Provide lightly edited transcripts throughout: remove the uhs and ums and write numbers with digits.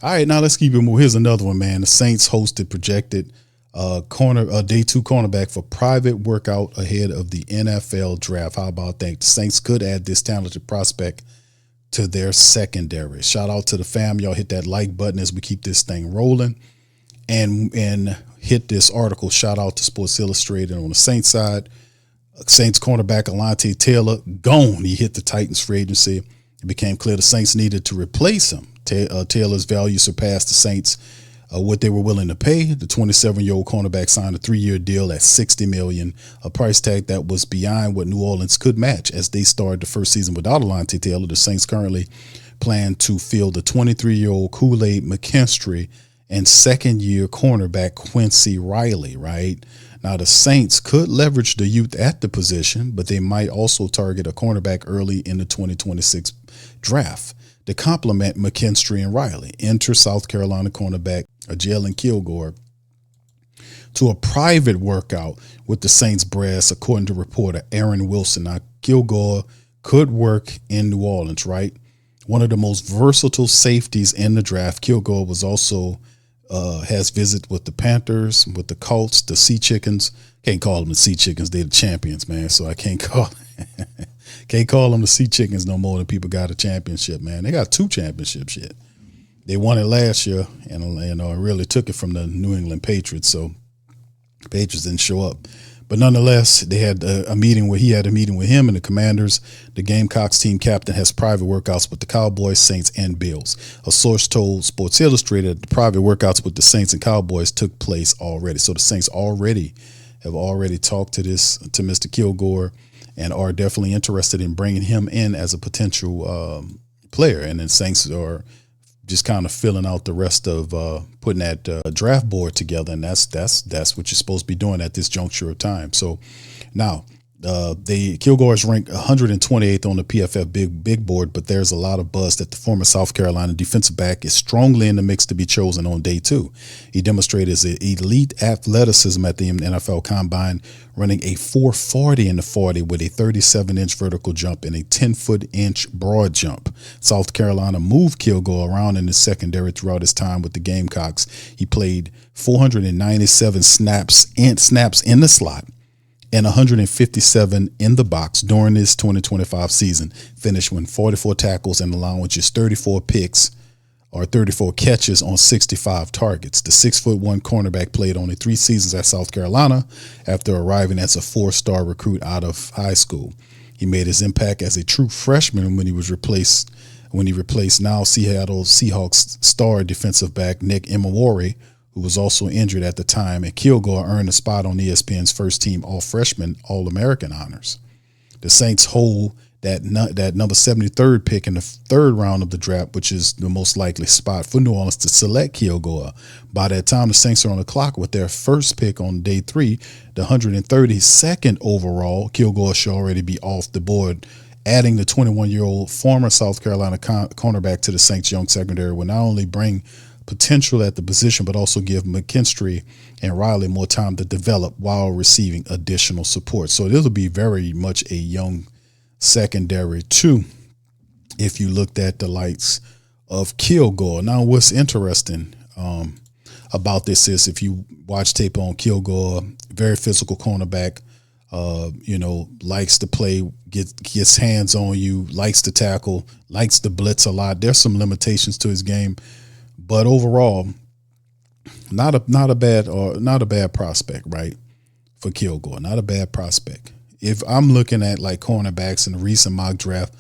All right, now let's keep it moving. Here's another one, man. The Saints hosted projected day 2 cornerback for private workout ahead of the NFL draft. How about that? The Saints could add this talented prospect to their secondary. Shout out to the fam. Y'all hit that like button as we keep this thing rolling, and hit this article. Shout out to Sports Illustrated on the Saints side. Saints cornerback Alontae Taylor gone. He hit the Titans free agency. It became clear the Saints needed to replace him. Taylor's value surpassed the Saints what they were willing to pay. The 27-year-old cornerback signed a 3-year deal at $60 million, a price tag that was beyond what New Orleans could match as they started the first season without Alontae Taylor. The Saints currently plan to field the 23-year-old Kool-Aid McKinstry and second-year cornerback Quincy Riley, right? Now, the Saints could leverage the youth at the position, but they might also target a cornerback early in the 2026 draft to complement McKinstry and Riley. Enter South Carolina cornerback Jalon Kilgore to a private workout with the Saints brass, according to reporter Aaron Wilson. Now, Kilgore could work in New Orleans, right? One of the most versatile safeties in the draft. Kilgore was also has visit with the Panthers, with the Colts, the Sea Chickens. Can't call them the Sea Chickens. They're the champions, man. So I can't call them the Sea Chickens no more than people got a championship, man. They got 2 championships yet. They won it last year and really took it from the New England Patriots. So the Patriots didn't show up. But nonetheless, they had a meeting where he had a meeting with him and the Commanders. The Gamecocks team captain has private workouts with the Cowboys, Saints, and Bills. A source told Sports Illustrated that the private workouts with the Saints and Cowboys took place already. So the Saints have already talked to Mr. Kilgore and are definitely interested in bringing him in as a potential player. And then Saints are just kind of filling out the rest of putting that draft board together, and that's what you're supposed to be doing at this juncture of time. So now Kilgore is ranked 128th on the PFF big board, but there's a lot of buzz that the former South Carolina defensive back is strongly in the mix to be chosen on day 2. He demonstrated his elite athleticism at the NFL Combine, running a 4.40 in the 40 with a 37-inch vertical jump and a 10-foot-inch broad jump. South Carolina moved Kilgore around in the secondary throughout his time with the Gamecocks. He played 497 snaps in the slot and 157 in the box during this 2025 season, finished with 44 tackles and allowing just 34 picks or 34 catches on 65 targets. The 6'1" cornerback played only 3 seasons at South Carolina after arriving as a 4-star recruit out of high school. He made his impact as a true freshman when he replaced now Seattle Seahawks star defensive back Nick Imawari, who was also injured at the time, and Kilgore earned a spot on ESPN's first-team All-Freshman All-American honors. The Saints hold that number 73rd pick in the 3rd round of the draft, which is the most likely spot for New Orleans to select Kilgore. By that time, the Saints are on the clock with their first pick on day 3, the 132nd overall. Kilgore should already be off the board. Adding the 21-year-old former South Carolina cornerback to the Saints' young secondary will not only bring potential at the position, but also give McKinstry and Riley more time to develop while receiving additional support. So this will be very much a young secondary too, if you looked at the likes of Kilgore. Now, what's interesting about this is if you watch tape on Kilgore, very physical cornerback, likes to play, gets hands on you, likes to tackle, likes to blitz a lot. There's some limitations to his game, but overall, not a bad prospect, right? For Kilgore, not a bad prospect. If I'm looking at like cornerbacks in the recent mock draft,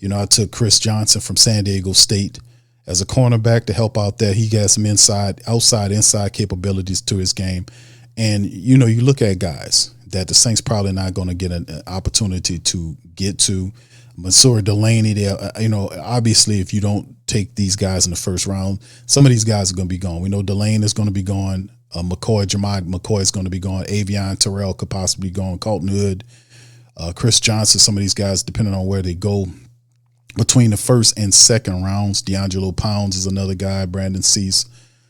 I took Chris Johnson from San Diego State as a cornerback to help out there. He got some inside capabilities to his game. And, you look at guys that the Saints probably not going to get an opportunity to get to. Mansour Delaney there, obviously if you don't take these guys in the first round, some of these guys are going to be gone. We know Delaney is going to be gone. McCoy is going to be gone. Avion Terrell could possibly be gone. Colton Hood, Chris Johnson, some of these guys, depending on where they go between the first and second rounds. D'Angelo Pounds is another guy. Brandon Cease.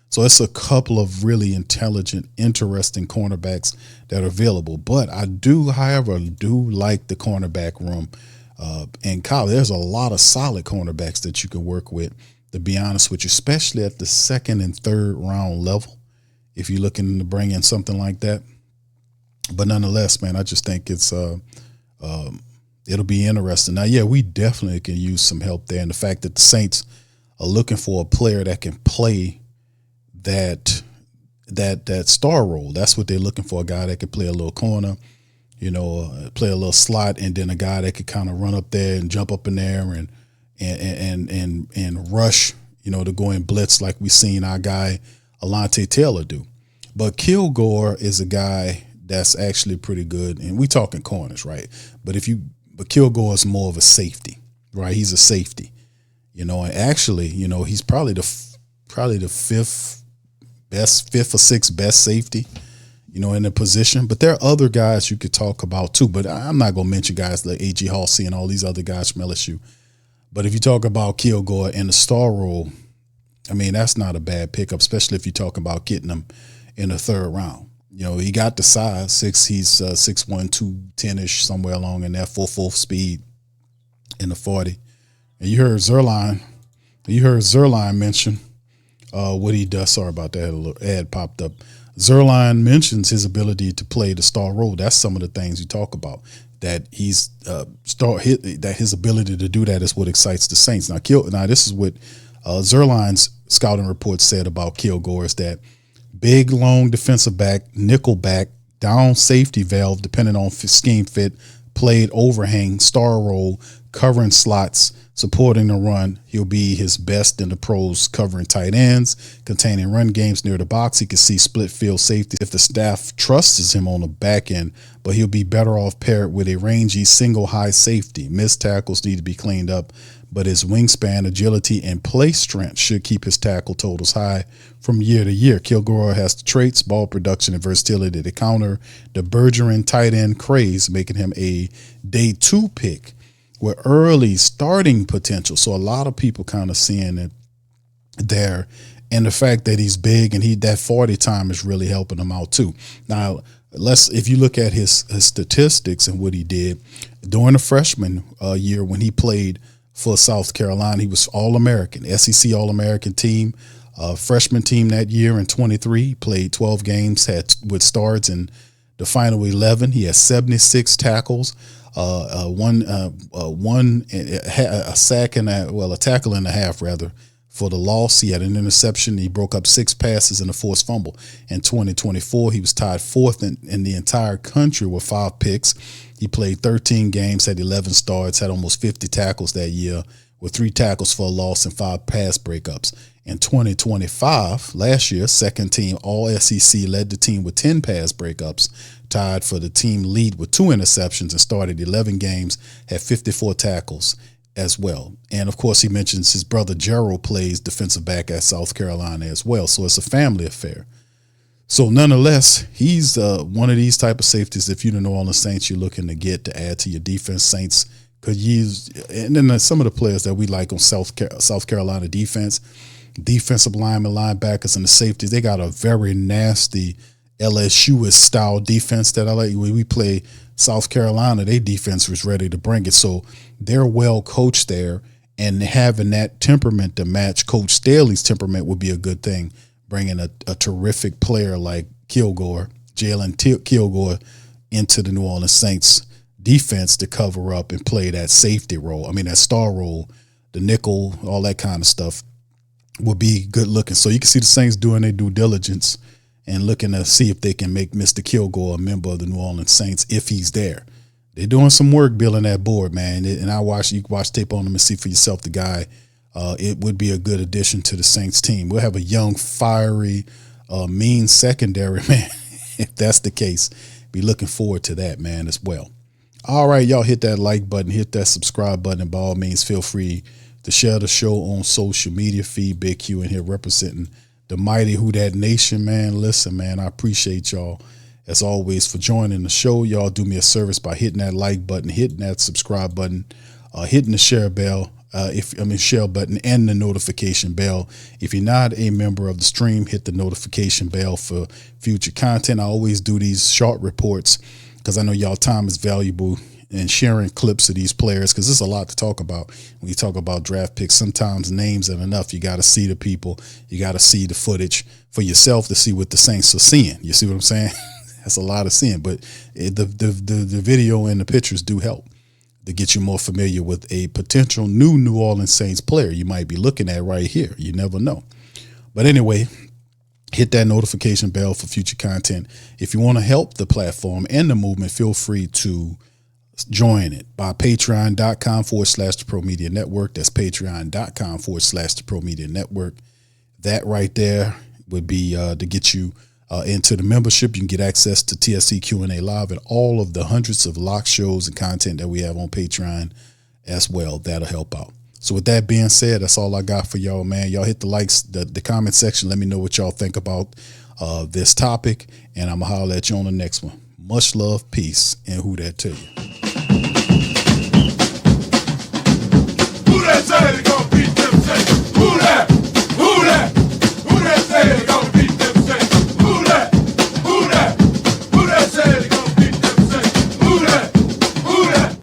So it's a couple of really intelligent, interesting cornerbacks that are available. But I do, however, like the cornerback room in college. There's a lot of solid cornerbacks that you can work with, to be honest with you, especially at the second and third round level, if you're looking to bring in something like that. But nonetheless, man, I just think it'll be interesting. Now, yeah, we definitely can use some help there. And the fact that the Saints are looking for a player that can play that star role. That's what they're looking for, a guy that can play a little corner, play a little slot, and then a guy that could kind of run up there and jump up in there and rush, to go in blitz like we seen our guy Alontae Taylor do. But Kilgore is a guy that's actually pretty good, and we talking corners, right? But Kilgore is more of a safety, right? He's a safety, and actually, he's probably the fifth or sixth best safety, in the position. But there are other guys you could talk about too. But I'm not gonna mention guys like A.G. Halsey and all these other guys from LSU. But if you talk about Kilgore in the star role, I mean, that's not a bad pickup, especially if you talk about getting him in the third round. He got the size, he's 6'1", 210-ish, somewhere along in that 4.4 speed in the 40. And you heard Zerline mention what he does. Sorry about that. A little ad popped up. Zerline mentions his ability to play the star role. That's some of the things you talk about. That he's that his ability to do that is what excites the Saints. Now, this is what Zerline's scouting report said about Kilgore, is that big, long defensive back, nickel back, down safety valve, depending on scheme fit, played overhang, star role, covering slots, supporting the run. He'll be his best in the pros, covering tight ends, containing run games near the box. He can see split field safety if the staff trusts him on the back end, but he'll be better off paired with a rangy single high safety. Missed tackles need to be cleaned up, but his wingspan, agility, and play strength should keep his tackle totals high from year to year. Kilgore has the traits, ball production, and versatility to counter the burgeoning tight end craze, making him a day 2 pick with early starting potential. So a lot of people kind of seeing it there. And the fact that he's big and that 40 time is really helping him out too. Now, if you look at his statistics and what he did during the freshman year when he played for South Carolina, he was All-American, SEC All-American team, freshman team that year in 23. He played 12 games, with starts in the final 11. He had 76 tackles, a tackle and a half rather for the loss. He had an interception. He broke up 6 passes and a forced fumble. In 2024, he was tied 4th in the entire country with 5 picks. He played 13 games, had 11 starts, had almost 50 tackles that year, with 3 tackles for a loss and 5 pass breakups. In 2025, last year, second team All-SEC, led the team with 10 pass breakups, tied for the team lead with 2 interceptions, and started 11 games, had 54 tackles as well. And, of course, he mentions his brother Gerald plays defensive back at South Carolina as well. So it's a family affair. So nonetheless, he's one of these type of safeties, if you're the New Orleans Saints, you're looking to get to add to your defense. Saints could use, and then some of the players that we like on South Carolina defensive linemen, linebackers, and the safeties, they got a very nasty LSU style defense that I like. When we play South Carolina, their defense was ready to bring it. So they're well coached there, and having that temperament to match Coach Staley's temperament would be a good thing. Bringing a terrific player like Jalon Kilgore, into the New Orleans Saints defense to cover up and play that safety role. I mean, that star role, the nickel, all that kind of stuff will be good looking. So you can see the Saints doing their due diligence and looking to see if they can make Mr. Kilgore a member of the New Orleans Saints if he's there. They're doing some work building that board, man. And you can watch tape on him and see for yourself the guy. It would be a good addition to the Saints team. We'll have a young, fiery, mean secondary, man. If that's the case, be looking forward to that, man, as well. All right, y'all, hit that like button, hit that subscribe button, and by all means, feel free to share the show on social media feed. Big Q in here representing the mighty Who Dat Nation, man. Listen, man, I appreciate y'all, as always, for joining the show. Y'all do me a service by hitting that like button, hitting that subscribe button, hitting the share bell. share button and the notification bell. If you're not a member of the stream, hit the notification bell for future content. I always do these short reports because I know y'all time is valuable, and sharing clips of these players, because there's a lot to talk about. When you talk about draft picks, sometimes names ain't enough. You got to see the people. You got to see the footage for yourself to see what the Saints are seeing. You see what I'm saying? That's a lot of seeing, but the video and the pictures do help to get you more familiar with a potential New Orleans Saints player you might be looking at right here. You never know. But anyway, hit that notification bell for future content. If you want to help the platform and the movement, feel free to join it by patreon.com/the Pro Media Network. That's patreon.com/the Pro Media Network. That right there would be to get you into the membership. You can get access to TSC Q&A Live and all of the hundreds of lock shows and content that we have on Patreon as well. That'll help out. So with that being said, that's all I got for y'all, man. Y'all hit the likes, the comment section. Let me know what y'all think about this topic, and I'm going to holler at you on the next one. Much love, peace, and who that to you. Who that say they gonna beat them Saints? Who that? Who that? Who that say they gonna beat them Saints? Who that? Who that? Who that say they gonna beat them Saints? Who that? Who that?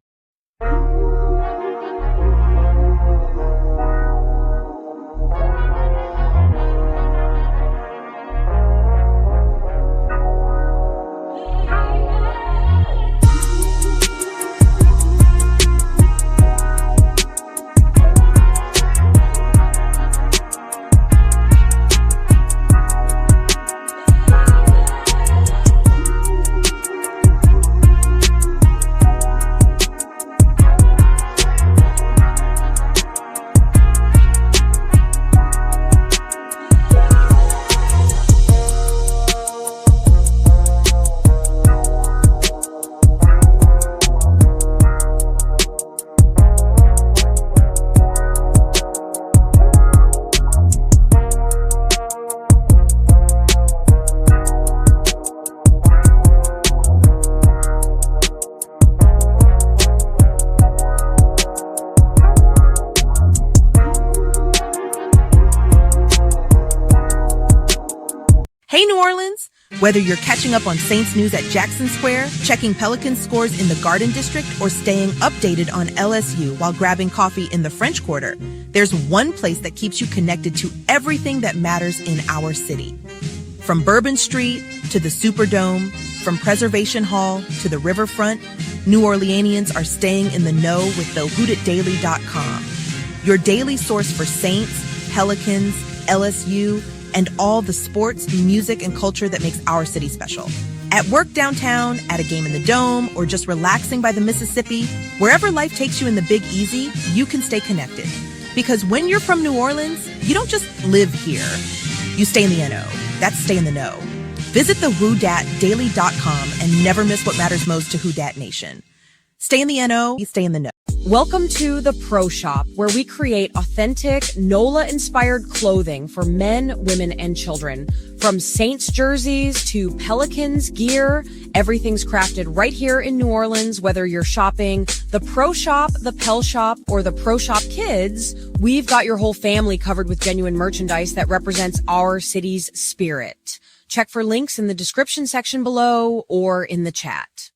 Hey, New Orleans! Whether you're catching up on Saints news at Jackson Square, checking Pelicans scores in the Garden District, or staying updated on LSU while grabbing coffee in the French Quarter, there's one place that keeps you connected to everything that matters in our city. From Bourbon Street to the Superdome, from Preservation Hall to the Riverfront, New Orleanians are staying in the know with thewhodatdaily.com. Your daily source for Saints, Pelicans, LSU, and all the sports, music, and culture that makes our city special. At work downtown, at a game in the Dome, or just relaxing by the Mississippi, wherever life takes you in the Big Easy, you can stay connected. Because when you're from New Orleans, you don't just live here. You stay in the NO. That's stay in the know. Visit thewhodatdaily.com and never miss what matters most to Who Dat Nation. Stay in the NO, you stay in the know. Welcome to the Pro Shop, where we create authentic NOLA-inspired clothing for men, women, and children. From Saints jerseys to Pelicans gear, everything's crafted right here in New Orleans. Whether you're shopping the Pro Shop, the Pel Shop, or the Pro Shop Kids, we've got your whole family covered with genuine merchandise that represents our city's spirit. Check for links in the description section below or in the chat.